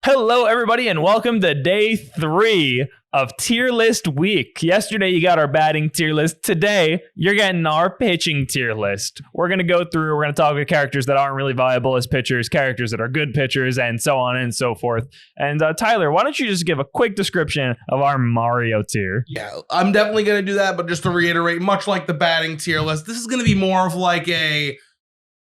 Hello, everybody, and welcome to day 3 of Tier List Week. Yesterday, you got our batting tier list. Today, you're getting our pitching tier list. We're going to go through, we're going to talk about characters that aren't really viable as pitchers, characters that are good pitchers, and so on and so forth. And Tyler, why don't you just give a quick description of our Mario tier? Yeah, I'm definitely going to do that, but just to reiterate, much like the batting tier list, this is going to be more of like a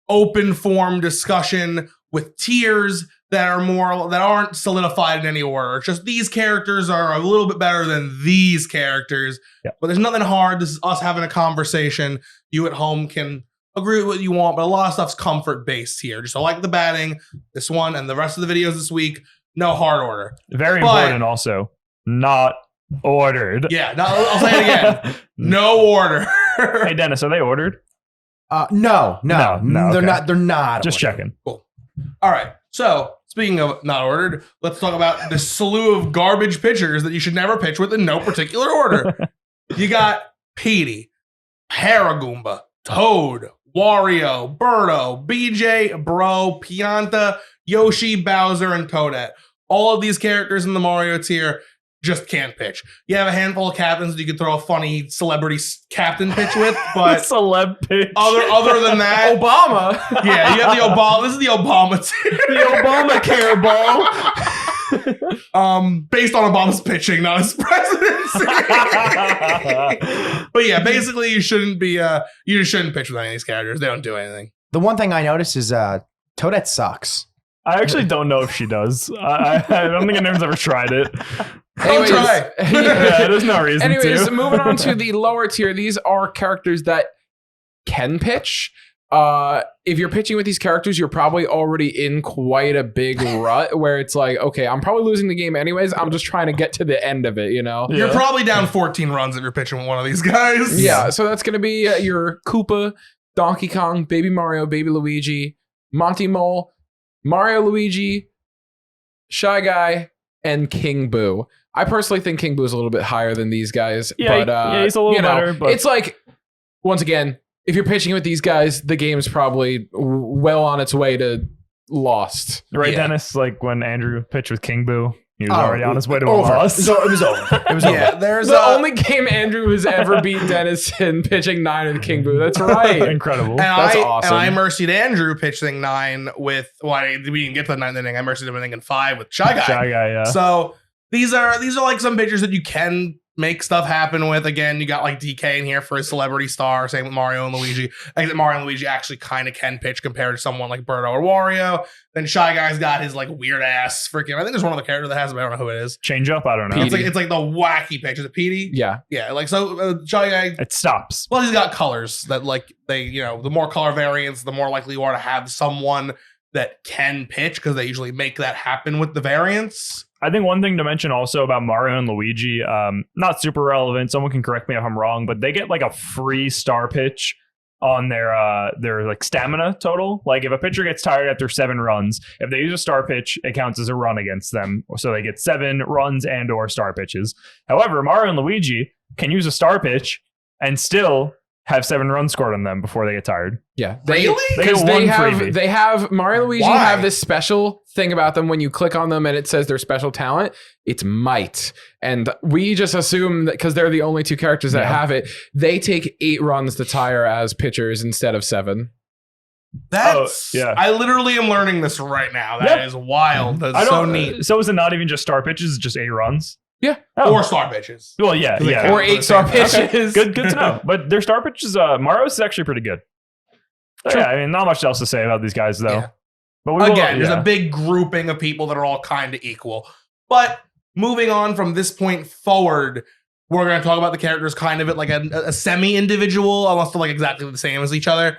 open form discussion with tiers that aren't solidified in any order. It's just these characters are a little bit better than these characters. Yep. But there's nothing hard. This is us having a conversation. You at home can agree with what you want, but a lot of stuff's comfort based here. Just like the batting, this one, and the rest of the videos this week, no hard order. Very important also, not ordered. Yeah, I'll say it again. No order. Hey, Dennis, are they ordered? No, okay. They're not. Just ordered. checking. Cool. All right. So, speaking of not ordered, let's talk about the slew of garbage pitchers that you should never pitch with in no particular order. You got Petey, Paragoomba, Toad, Wario, Birdo, BJ, Bro, Pianta, Yoshi, Bowser, and Toadette. All of these characters in the Mario tier just can't pitch. You have a handful of captains that you could throw a funny celebrity captain pitch with, but celeb pitch. Other than that, Obama. yeah, you have the Obama. This is the Obama tier. The Obamacare ball. Based on Obama's pitching, not his presidency. But yeah, basically, you shouldn't be. You just shouldn't pitch with any of these characters. They don't do anything. The one thing I noticed is Toadette sucks. I actually don't know if she does. I don't think anyone's ever tried it. Anyways, try. Yeah, there's no reason to. Moving on to the lower tier, these are characters that can pitch. If you're pitching with these characters, you're probably already in quite a big rut where it's like, okay, I'm probably losing the game anyways. I'm just trying to get to the end of it, you know? You're probably down 14 runs if you're pitching with one of these guys. Yeah, so that's going to be your Koopa, Donkey Kong, Baby Mario, Baby Luigi, Monty Mole, Mario Luigi, Shy Guy, and King Boo. I personally think King Boo is a little bit higher than these guys. Yeah, but, he's a little better. But it's like, once again, if you're pitching with these guys, the game's probably well on its way to lost. Right, Yeah. Dennis? Like when Andrew pitched with King Boo, he was already on his way to a loss. So it was over. It was Yeah, over. there's The only game Andrew has ever beat Dennis in pitching 9 with King Boo. That's right. Incredible. That's awesome. And I mercied Andrew pitching 9 with. Well, we didn't get to the 9th inning. I mercied him in 5 with Shy Guy. Shy Guy, yeah. So these are like some pitchers that you can make stuff happen with. Again, you got like DK in here for his celebrity star. Same with Mario and Luigi. I think that Mario and Luigi actually kind of can pitch compared to someone like Birdo or Wario. Then Shy Guy's got his like weird ass freaking. I think there's one other character that has, but I don't know who it is. Change up? I don't know. Petey. It's like the wacky pitch. Is it Petey? Yeah. Yeah. Like so, Shy Guy. It stops. Well, he's got colors that like they, the more color variants, the more likely you are to have someone that can pitch because they usually make that happen with the variants. I think one thing to mention also about Mario and Luigi, not super relevant. Someone can correct me if I'm wrong, but they get like a free star pitch on their like stamina total. Like if a pitcher gets tired after 7 runs, if they use a star pitch, it counts as a run against them. So they get 7 runs and or star pitches. However, Mario and Luigi can use a star pitch and still have 7 runs scored on them before they get tired. Yeah. Really? They get They have Mario and Luigi Why? have this special thing about them when you click on them and it says their special talent. It's might. And we just assume that because they're the only 2 characters that have it, they take 8 runs to tire as pitchers instead of 7. That's yeah. I literally am learning this right now. That is wild. That's so neat. So is it not even just star pitches? It's just 8 runs? Yeah. Oh. Or star pitches. Well, yeah, They yeah. count Or for the 8 star same- pitches. Okay. Good to know. But their star pitches, Mario's is actually pretty good. True. Yeah, I mean, not much else to say about these guys, though. Yeah. But we will, Again, there's yeah. a big grouping of people that are all kind of equal. But moving on from this point forward, we're going to talk about the characters kind of at like a semi-individual, unless they're like exactly the same as each other.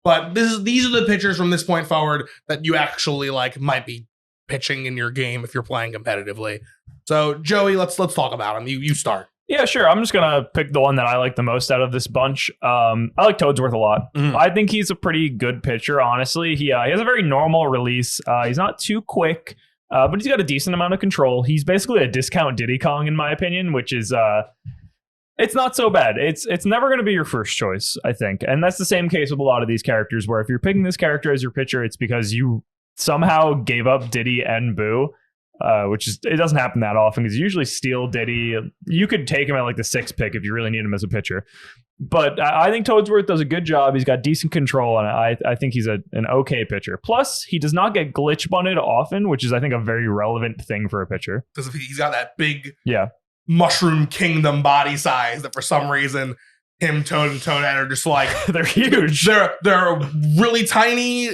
But these are the pitchers from this point forward that you actually like might be pitching in your game if you're playing competitively. So Joey, let's talk about him. You start. Yeah, sure. I'm just gonna pick the one that I like the most out of this bunch. I like Toadsworth a lot. Mhm. I think he's a pretty good pitcher, honestly. He has a very normal release. He's not too quick, but he's got a decent amount of control. He's basically a discount Diddy Kong, in my opinion, which is it's not so bad. It's never going to be your first choice, I think. And that's the same case with a lot of these characters, where if you're picking this character as your pitcher, it's because you somehow gave up Diddy and Boo. which is it doesn't happen that often because usually Steele, Diddy, you could take him at like the 6th pick if you really need him as a pitcher. But I think Toadsworth does a good job. He's got decent control, and I think he's an okay pitcher. Plus, he does not get glitch bunted often, which is, I think, a very relevant thing for a pitcher. Because he's got that big Yeah. Mushroom Kingdom body size that for some reason him, Toad, and Toadette are just like They're huge. they're really tiny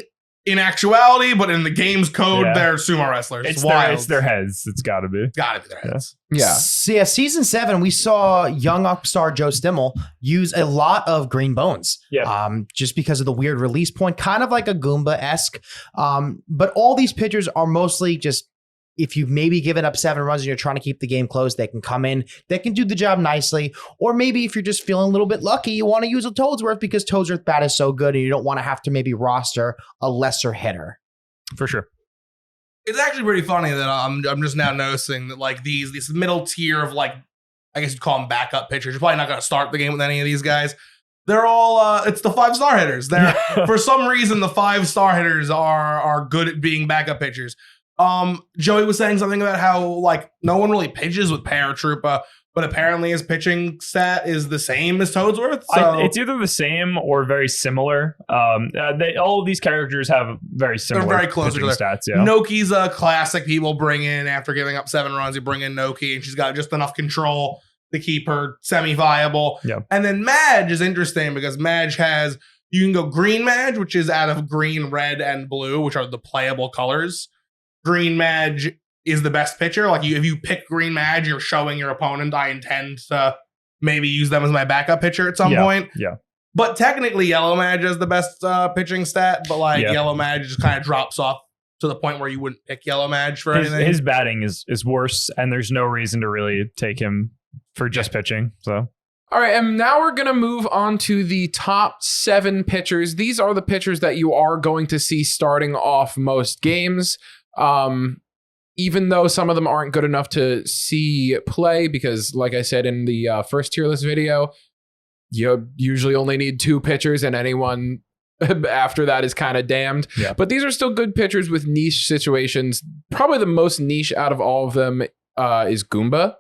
in actuality, but in the game's code, Yeah. they're sumo wrestlers. It's wild. their heads. It's got to be. Gotta be their heads. Yeah. Yeah, season 7, we saw young upstar Joe Stimmel use a lot of green bones. Yeah. Just because of the weird release point, kind of like a Goomba-esque. But all these pitchers are mostly just, if you've maybe given up 7 runs and you're trying to keep the game close, they can come in, they can do the job nicely. Or maybe if you're just feeling a little bit lucky, you want to use a Toadsworth because Toadsworth bat is so good and you don't want to have to maybe roster a lesser hitter. For sure. It's actually pretty funny that I'm just now noticing that like these middle tier of like, I guess you'd call them backup pitchers. You're probably not going to start the game with any of these guys. They're all it's the 5-star hitters. They're for some reason the 5-star hitters are good at being backup pitchers. Joey was saying something about how like no one really pitches with Paratroopa, but apparently his pitching stat is the same as Toadsworth. So It's either the same or very similar. All of these characters have very similar. They're very close to pitching each other. stats. Yeah. Noki's a classic people bring in after giving up 7 runs. You bring in Noki, and she's got just enough control to keep her semi-viable. Yeah. And then Madge is interesting because Madge has, you can go green Madge, which is out of green, red, and blue, which are the playable colors. Green Madge is the best pitcher. Like if you pick green Madge, you're showing your opponent I intend to maybe use them as my backup pitcher at some point. Yeah. But technically Yellow Madge has the best pitching stat, but like Yellow Madge just kind of drops off to the point where you wouldn't pick Yellow Madge for anything. His batting is worse, and there's no reason to really take him for just pitching. So All right, and now we're going to move on to the top 7 pitchers. These are the pitchers that you are going to see starting off most games. Even though some of them aren't good enough to see play, because like I said in the first tier list video, you usually only need 2 pitchers and anyone after that is kind of damned. Yeah. But these are still good pitchers with niche situations. Probably the most niche out of all of them is Goomba,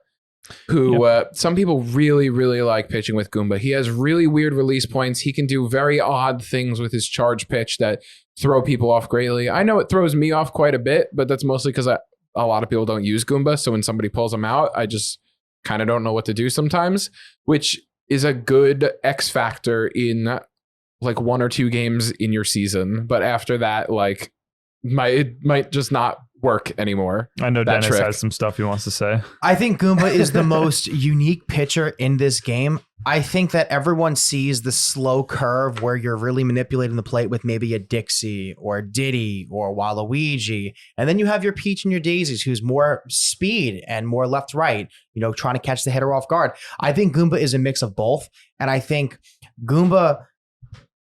who some people really, really like pitching with Goomba. He has really weird release points. He can do very odd things with his charge pitch that throw people off greatly. I know it throws me off quite a bit, but that's mostly because a lot of people don't use Goomba. So when somebody pulls him out, I just kind of don't know what to do sometimes, which is a good X factor in like 1 or 2 games in your season. But after that, like it might just not work anymore. I know That Dennis trick. has some stuff he wants to say. I think Goomba is the most unique pitcher in this game. I think that everyone sees the slow curve where you're really manipulating the plate with maybe a Dixie or Diddy or Waluigi. And then you have your Peach and your Daisies, who's more speed and more left-right, trying to catch the hitter off guard. I think Goomba is a mix of both. And I think Goomba,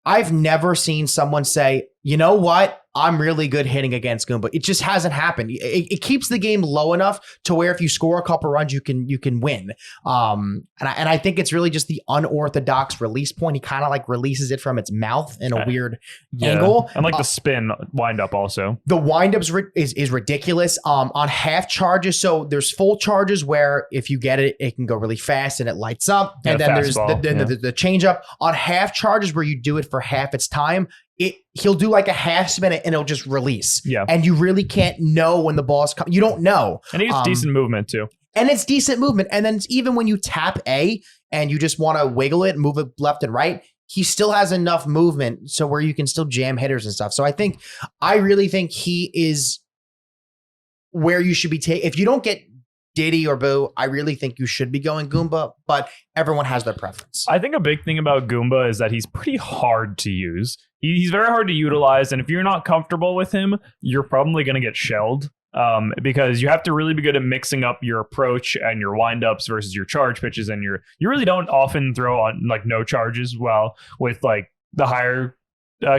I've never seen someone say, you know what? I'm really good hitting against Goomba. It just hasn't happened. It keeps the game low enough to where if you score a couple runs, you can win. And I think it's really just the unorthodox release point. He kind of like releases it from its mouth in a weird angle. And like the spin wind up also. The windups is ridiculous. On half charges, so there's full charges where if you get it, it can go really fast and it lights up. Yeah, And then there's fastball. the change up. On half charges where you do it for half its time, he'll do like a half spin and it'll just release. Yeah. And you really can't know when the ball's coming. You don't know. And he has decent movement too. And it's decent movement. And then it's even when you tap A and you just want to wiggle it and move it left and right, he still has enough movement so where you can still jam hitters and stuff. So I really think he is where you should be taking. If you don't get Diddy or Boo, I really think you should be going Goomba, but everyone has their preference. I think a big thing about Goomba is that he's pretty hard to use. He's very hard to utilize, and if you're not comfortable with him, you're probably going to get shelled because you have to really be good at mixing up your approach and your windups versus your charge pitches, and you really don't often throw on like no charges well with like the higher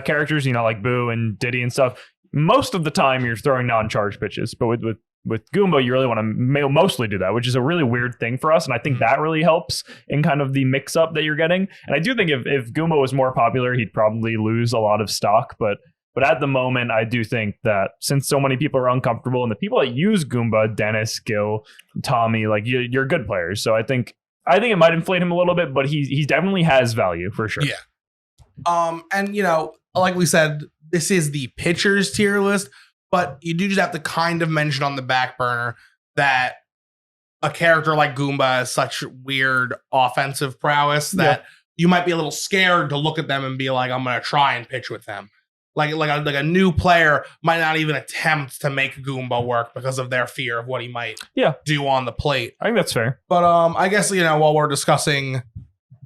characters, like Boo and Diddy and stuff. Most of the time, you're throwing non-charge pitches, but with Goomba, you really want to mostly do that, which is a really weird thing for us. And I think that really helps in kind of the mix up that you're getting. And I do think if Goomba was more popular, he'd probably lose a lot of stock. But But at the moment, I do think that since so many people are uncomfortable, and the people that use Goomba, Dennis, Gil, Tommy, like you're good players. So I think it might inflate him a little bit, but he definitely has value for sure. Yeah. And like we said, this is the pitchers tier list, but you do just have to kind of mention on the back burner that a character like Goomba has such weird offensive prowess that you might be a little scared to look at them and be like, I'm going to try and pitch with them. Like a new player might not even attempt to make Goomba work because of their fear of what he might do on the plate. I think that's fair. But I guess while we're discussing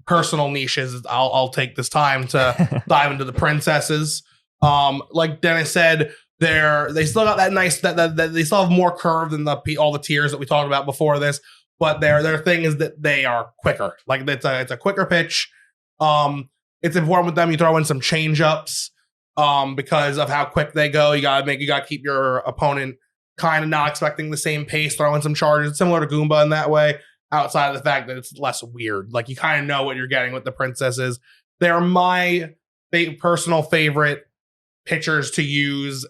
personal niches, I'll take this time to dive into the princesses. Like Dennis said, they still got that nice that they still have more curve than all the tiers that we talked about before this. But their thing is that they are quicker. Like it's a quicker pitch. It's important with them you throw in some change ups. Because of how quick they go, you gotta keep your opponent kind of not expecting the same pace, throwing some charges. It's similar to Goomba in that way, outside of the fact that it's less weird. Like you kind of know what you're getting with the princesses. They're my personal favorite pitchers to use.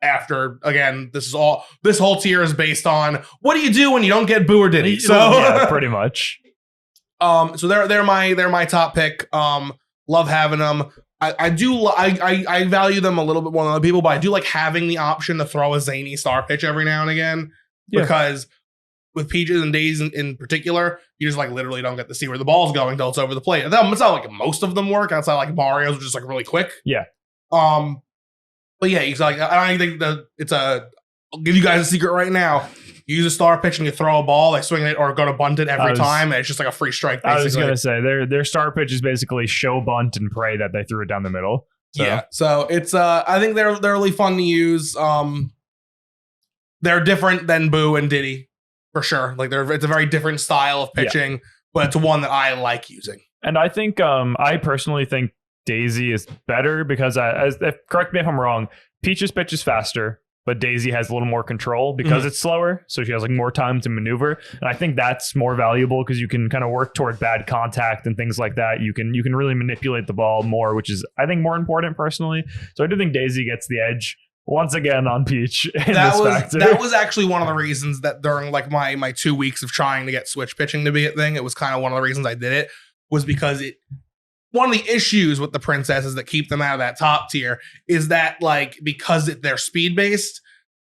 After again, this whole tier is based on what do you do when you don't get Boo or Diddy. So yeah, pretty much. So they're my top pick. Love having them. I value them a little bit more than other people, but I do like having the option to throw a zany star pitch every now and again because with Peaches and Daisy in particular, you just like literally don't get to see where the ball's going until it's over the plate. It's not like most of them work outside like Mario's, which is like really quick. Yeah. But yeah, he's like I don't think that I'll give you guys a secret right now. You use a star pitch and you throw a ball, they swing it or go to bunt it every time, and it's just like a free strike. Basically. I was gonna say their star pitch is basically show bunt and pray that they threw it down the middle. So. Yeah, so it's I think they're really fun to use. They're different than Boo and Diddy for sure. Like it's a very different style of pitching, but it's one that I like using. And I think I personally think Daisy is better because correct me if I'm wrong, Peach's pitch is faster. But Daisy has a little more control because it's slower. So she has like more time to maneuver. And I think that's more valuable because you can kind of work toward bad contact and things like that. You can really manipulate the ball more, which is, I think, more important personally. So I do think Daisy gets the edge once again on Peach. That was actually one of the reasons that during like my 2 weeks of trying to get switch pitching to be a thing, it was kind of one of the reasons I did it was because one of the issues with the princesses that keep them out of that top tier is that like because they're speed based,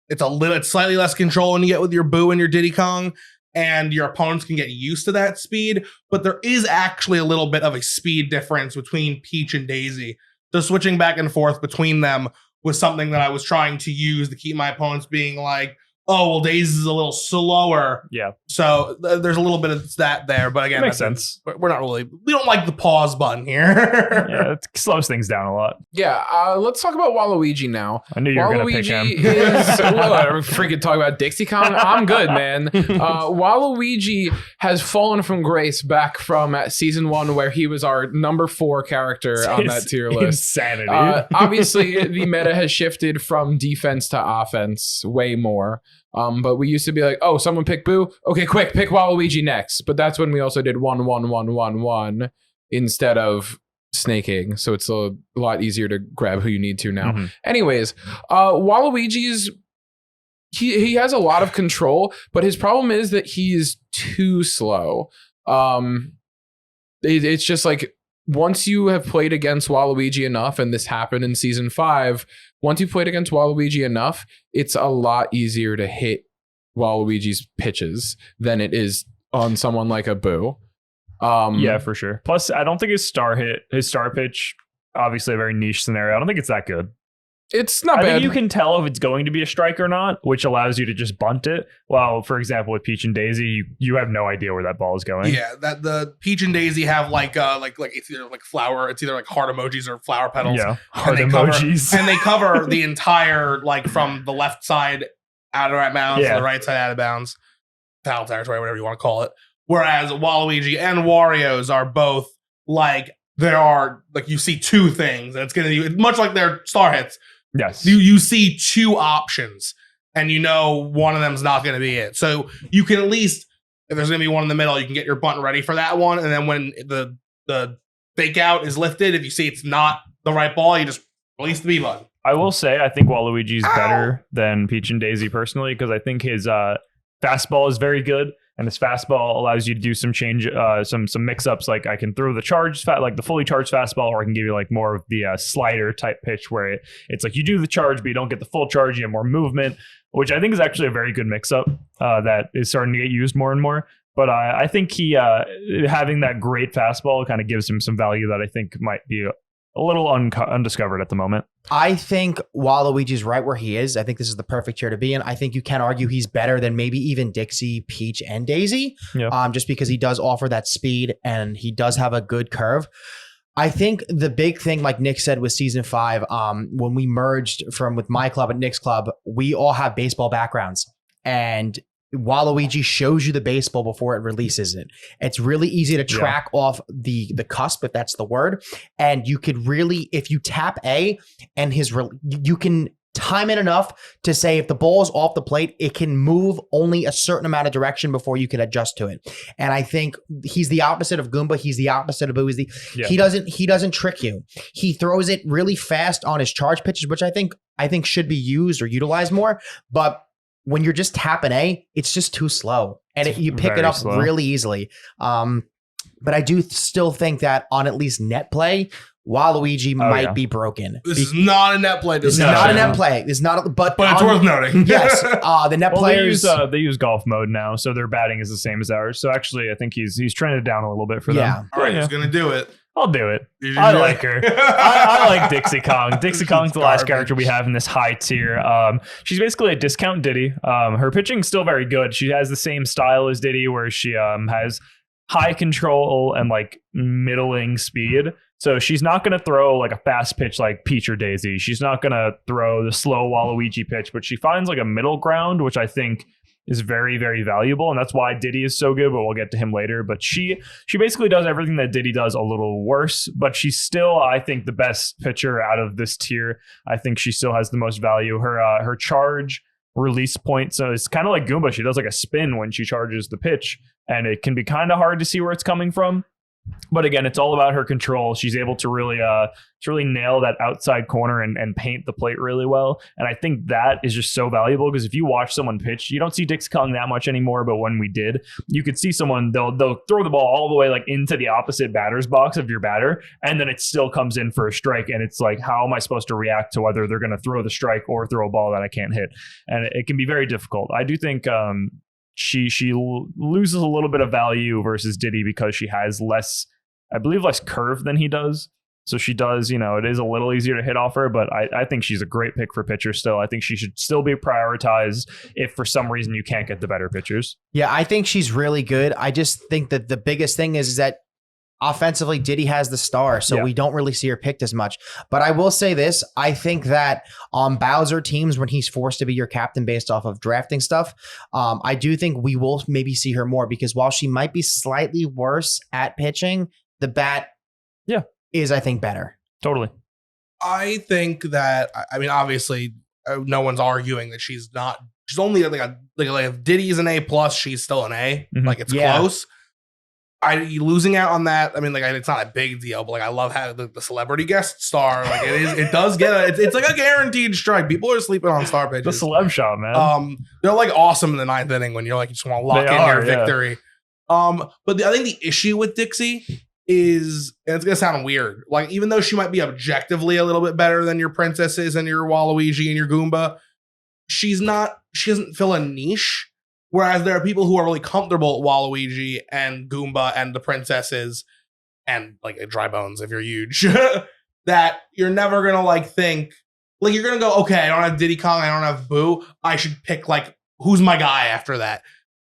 it's slightly less control when you get with your Boo and your Diddy Kong, and your opponents can get used to that speed. But there is actually a little bit of a speed difference between Peach and Daisy. So switching back and forth between them was something that I was trying to use to keep my opponents being like, oh, well, Daisy's a little slower. Yeah. So there's a little bit of that there. But again, that makes sense. We don't like the pause button here. Yeah, it slows things down a lot. Yeah. Let's talk about Waluigi now. I knew you were going to pick him. Freaking talk about Dixie Kong. I'm good, man. Waluigi has fallen from grace back from season 1 where he was our number 4 character on that tier list. Insanity. Obviously, the meta has shifted from defense to offense way more. But we used to be like, oh, someone pick Boo. Okay, quick, pick Waluigi next. But that's when we also did 1-1-1-1-1 instead of snaking. So it's a lot easier to grab who you need to now. Mm-hmm. Anyways, Waluigi's he has a lot of control, but his problem is that he's too slow. It's just like once you have played against Waluigi enough, and this happened in season 5, once you played against Waluigi enough, it's a lot easier to hit Waluigi's pitches than it is on someone like a Boo. Yeah, for sure. Plus, I don't think his star pitch, obviously a very niche scenario, I don't think it's that good. It's not bad. I think you can tell if it's going to be a strike or not, which allows you to just bunt it. Well, for example, with Peach and Daisy, you have no idea where that ball is going. Yeah, that the Peach and Daisy have like it's either like flower, it's either like heart emojis or flower petals. Yeah, heart emojis. And they cover the entire like from the left side out of bounds to the right side out of bounds, foul territory, whatever you want to call it. Whereas Waluigi and Wario's are both like there are like you see two things, and it's gonna be much like their star hits. Yes. You see two options and you know one of them's not going to be it. So you can at least, if there's going to be one in the middle, you can get your bunt ready for that one. And then when the fake out is lifted, if you see it's not the right ball, you just release the B button. I will say I think Waluigi's better than Peach and Daisy personally because I think his fastball is very good. And this fastball allows you to do some change, some mix-ups. Like I can throw the like the fully charged fastball, or I can give you like more of the slider type pitch where it's like you do the charge, but you don't get the full charge. You have more movement, which I think is actually a very good mix-up that is starting to get used more and more. But I think he having that great fastball kind of gives him some value that I think might be a little undiscovered at the moment. I think Waluigi's right where he is. I think this is the perfect tier to be in. I think you can argue he's better than maybe even Dixie, Peach, and Daisy, just because he does offer that speed and he does have a good curve. I think the big thing, like Nick said with season 5, when we merged with my club and Nick's club, we all have baseball backgrounds. And Waluigi shows you the baseball before it releases it. It's really easy to track off the cusp, if that's the word. And you could really, if you tap A and you can time it enough to say if the ball is off the plate, it can move only a certain amount of direction before you can adjust to it. And I think he's the opposite of Goomba. He's the opposite of Boo. He doesn't trick you. He throws it really fast on his charge pitches, which I think should be used or utilized more. But when you're just tapping A, it's just too slow, and you pick it up really easily. But I do still think that on at least net play, Waluigi might be broken. This is not a net play. This is not a net play. It's not. But it's worth noting. Yes, the net players they use golf mode now, so their batting is the same as ours. So actually, I think he's trended down a little bit for them. All right, he's gonna do it. I'll do it. I like her. I like Dixie Kong. Dixie Kong's the last character we have in this high tier. She's basically a discount Diddy. Her pitching's still very good. She has the same style as Diddy, where she has high control and like middling speed. So she's not going to throw like a fast pitch like Peach or Daisy. She's not going to throw the slow Waluigi pitch, but she finds like a middle ground, which I think is very, very valuable. And that's why Diddy is so good, but we'll get to him later. But she basically does everything that Diddy does a little worse, but she's still, I think, the best pitcher out of this tier. I think she still has the most value. Her charge release point, so it's kind of like Goomba. She does like a spin when she charges the pitch, and it can be kind of hard to see where it's coming from. But again, it's all about her control. She's able to really nail that outside corner and paint the plate really well. And I think that is just so valuable because if you watch someone pitch, you don't see Dixie Kong that much anymore. But when we did, you could see someone, they'll throw the ball all the way like into the opposite batter's box of your batter. And then it still comes in for a strike. And it's like, how am I supposed to react to whether they're going to throw the strike or throw a ball that I can't hit? And it can be very difficult. I do think, she loses a little bit of value versus Diddy because she has less curve than he does. So she does, it is a little easier to hit off her, but I think she's a great pick for pitcher still. I think she should still be prioritized if for some reason you can't get the better pitchers. Yeah, I think she's really good. I just think that the biggest thing is that offensively, Diddy has the star, so we don't really see her picked as much. But I will say this, I think that on Bowser teams, when he's forced to be your captain based off of drafting stuff, I do think we will maybe see her more because while she might be slightly worse at pitching, the bat is, I think, better. Totally. I think that, I mean, obviously, no one's arguing that she's only like if Diddy's an A+, she's still an A. Mm-hmm. Like, it's close. Losing out on that, I mean, like, it's not a big deal, but like, I love having the celebrity guest star. Like, it does get it's like a guaranteed strike. People are sleeping on star pitches. The celeb shot, man. They're like awesome in the ninth inning when you're like, you just want to lock in your victory. But I think the issue with Dixie is, and it's gonna sound weird, like, even though she might be objectively a little bit better than your princesses and your Waluigi and your Goomba, she doesn't fill a niche. Whereas there are people who are really comfortable at Waluigi and Goomba and the princesses and like Dry Bones if you're huge, that you're never gonna like think like you're gonna go, okay, I don't have Diddy Kong, I don't have Boo, I should pick like who's my guy after that.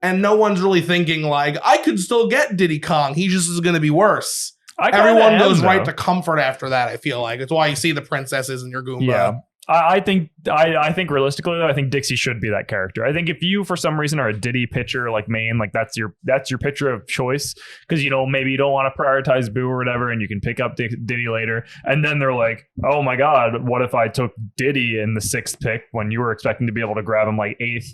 And no one's really thinking like I could still get Diddy Kong, he just is gonna be worse. Everyone goes right to comfort after that. I feel like it's why you see the princesses and your Goomba. Yeah. I think realistically though, I think Dixie should be that character. I think if you for some reason are a Diddy pitcher like main, like that's your pitcher of choice because maybe you don't want to prioritize Boo or whatever, and you can pick up Diddy later. And then they're like, oh my god, what if I took Diddy in the 6th pick when you were expecting to be able to grab him like 8th?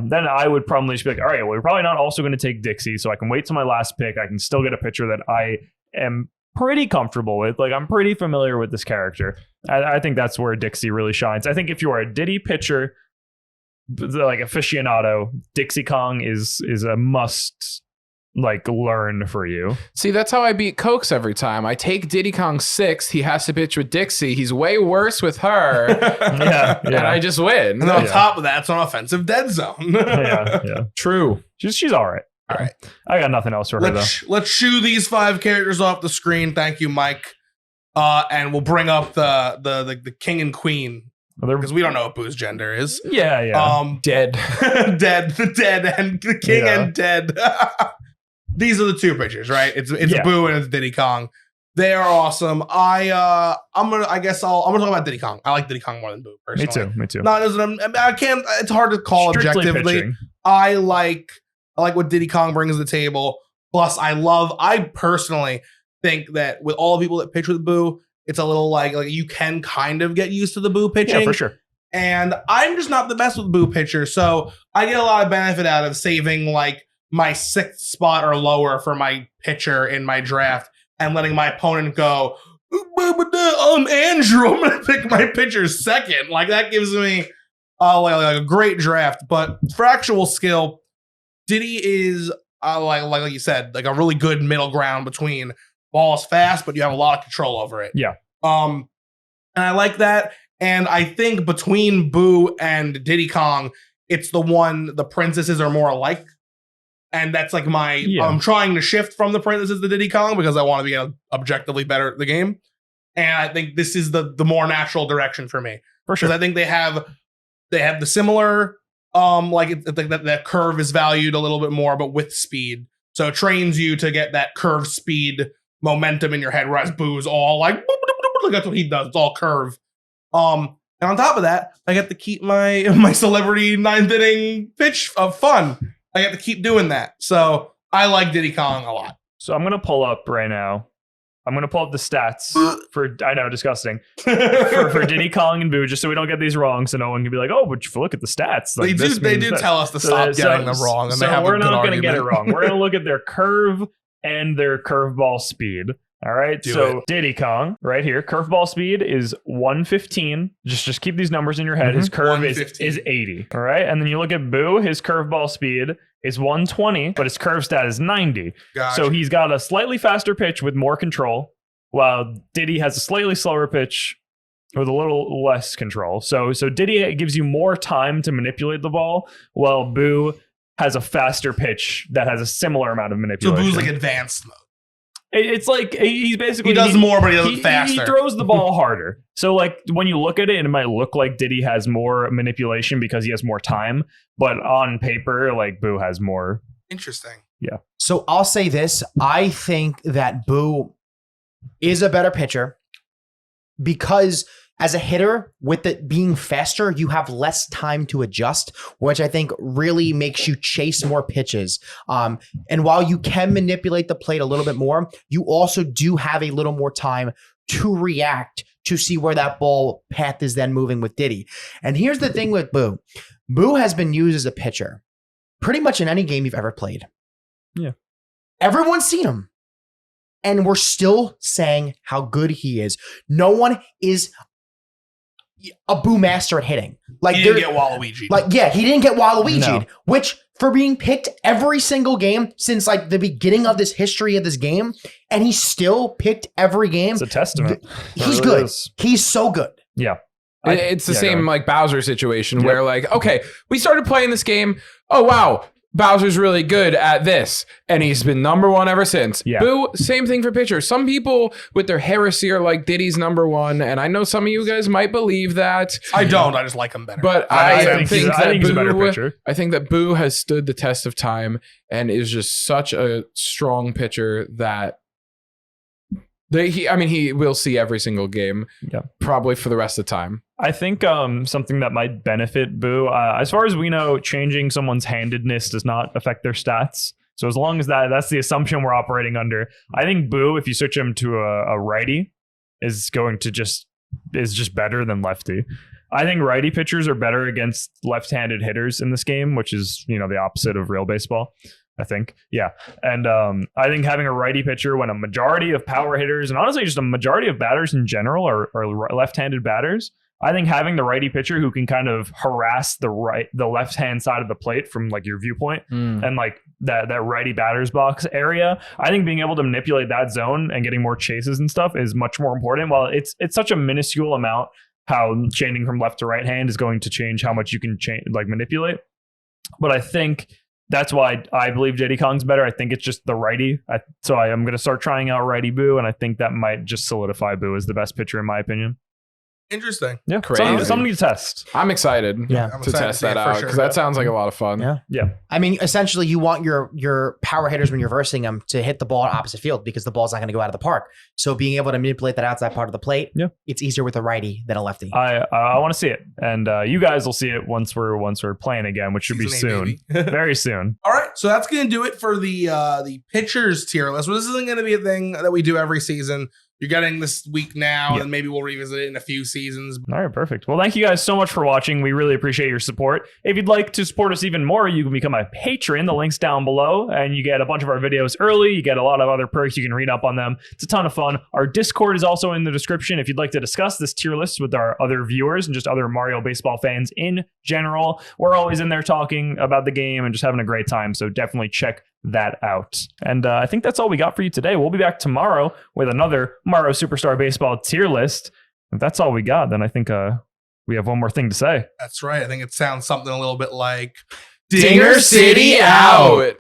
Then I would probably just be like, all right, well, we're probably not also going to take Dixie, so I can wait till my last pick. I can still get a pitcher that I am pretty comfortable with. Like, I'm pretty familiar with this character. I think that's where Dixie really shines. I think if you are a Diddy pitcher, like aficionado, Dixie Kong is a must like learn for you. See, that's how I beat Cokes every time. I take Diddy Kong 6. He has to pitch with Dixie. He's way worse with her. Yeah. And I just win. And on top of that, it's an offensive dead zone. Yeah. True. She's all right. All right. I got nothing else for her though. Let's shoo these 5 characters off the screen. Thank you, Mike. And we'll bring up the king and queen because we don't know what Boo's gender is. Yeah. Dead. The dead, and the king and dead. These are the 2 pictures, right? It's Boo and it's Diddy Kong. They are awesome. I'm gonna talk about Diddy Kong. I like Diddy Kong more than Boo personally. Me too. No, I can't. It's hard to call Strictly objectively. pitching. I like what Diddy Kong brings to the table. Plus, I personally think that with all the people that pitch with Boo, it's a little like you can kind of get used to the Boo pitching. Yeah, for sure. And I'm just not the best with Boo pitcher, so I get a lot of benefit out of saving like my 6th spot or lower for my pitcher in my draft and letting my opponent go, Andrew, I'm going to pick my pitcher 2nd. Like that gives me like a great draft. But for actual skill, Diddy is like you said, like a really good middle ground between ball is fast, but you have a lot of control over it. Yeah. And I like that. And I think between Boo and Diddy Kong, it's the princesses are more alike. And that's like I'm trying to shift from the princesses to Diddy Kong because I want to be objectively better at the game. And I think this is the more natural direction for me. For sure. Because I think they have the similar, that curve is valued a little bit more, but with speed. So it trains you to get that curve speed momentum in your head, whereas Boo's all like that's what he does. It's all curve. And on top of that, I get to keep my celebrity 9th inning pitch of fun. I get to keep doing that. So I like Diddy Kong a lot. So I'm going to pull up right now. I'm going to pull up the stats for, I know, disgusting, for Diddy Kong and Boo, just so we don't get these wrong, so no one can be like, oh, but look at the stats. Like, they do tell us to stop getting them wrong. And so they have we're a good not going to get it argument. wrong. We're going to look at their curve and their curveball speed. All right. Diddy Kong right here, curveball speed is 115. Just keep these numbers in your head. His curve is 80. All right. And then you look at Boo, his curveball speed is 120, but his curve stat is 90. Gotcha. So he's got a slightly faster pitch with more control, while Diddy has a slightly slower pitch with a little less control. So Diddy gives you more time to manipulate the ball, while Boo has a faster pitch that has a similar amount of So manipulation. Boo's like advanced mode. It's like he's basically He does more, but he does it faster. He throws the ball harder. So like when you look at it, it might look like Diddy has more manipulation because he has more time, but on paper, like Boo has more. Interesting. Yeah. So I'll say this. I think that Boo is a better pitcher because as a hitter, with it being faster, you have less time to adjust, which I think really makes you chase more pitches. And while you can manipulate the plate a little bit more, you also do have a little more time to react to see where that ball path is then moving with Diddy. And here's the thing with Boo. Boo has been used as a pitcher pretty much in any game you've ever played. Yeah. Everyone's seen him. And we're still saying how good he is. No one is a Boo master at hitting. Like He didn't get Waluigi. He didn't get Waluigi, No. which for being picked every single game since like the beginning of this history of this game, and he still picked every game. It's a testament. He's It really good. is. He's so good. Yeah. It's the go same ahead. like Bowser situation Yep. where like, okay, we started playing this game. Oh, wow. Bowser's really good at this. And he's been number one ever since. Yeah. Boo, same thing for pitchers. Some people with their heresy are like Diddy's number one. And I know some of you guys might believe that. I don't. I just like him better. But I think that he's a better Boo, pitcher. I think that Boo has stood the test of time and is just such a strong pitcher that he will see every single game, probably for the rest of the time. I think something that might benefit Boo, as far as we know, changing someone's handedness does not affect their stats. So as long as that's the assumption we're operating under, I think Boo, if you switch him to a righty, is just better than lefty. I think righty pitchers are better against left-handed hitters in this game, which is the opposite of real baseball. I think. Yeah. And I think having a righty pitcher when a majority of power hitters and honestly just a majority of batters in general are left-handed batters, I think having the righty pitcher who can kind of harass the left-hand side of the plate from like your viewpoint and like that righty batter's box area, I think being able to manipulate that zone and getting more chases and stuff is much more important. While it's such a minuscule amount how changing from left to right hand is going to change how much you can manipulate. But I think that's why I believe Diddy Kong's better. I think it's just the righty. So I am going to start trying out righty Boo, and I think that might just solidify Boo as the best pitcher in my opinion. Interesting. Yeah, Crazy. something to test. I'm excited Yeah. I'm to excited test see it that for out sure, because that sounds like a lot of fun. Yeah. Yeah. I mean, essentially, you want your power hitters when you're versing them to hit the ball at opposite field because the ball's not going to go out of the park. So being able to manipulate that outside part of the plate, it's easier with a righty than a lefty. I want to see it, and you guys will see it once we're playing again, which should be Season 8, soon, very soon. All right, so that's going to do it for the pitchers tier list. Well, this isn't going to be a thing that we do every season. You're getting this week now, and maybe we'll revisit it in a few seasons. All right, perfect. Well, thank you guys so much for watching. We really appreciate your support. If you'd like to support us even more, you can become a patron. The link's down below, and you get a bunch of our videos early. You get a lot of other perks. You can read up on them. It's a ton of fun. Our Discord is also in the description if you'd like to discuss this tier list with our other viewers and just other Mario baseball fans in general. We're always in there talking about the game and just having a great time, so definitely check that out. And I think that's all we got for you today. We'll be back tomorrow with another Mario Superstar Baseball tier list. If that's all we got, then I think we have one more thing to say. That's right. I think it sounds something a little bit like Dinger City out.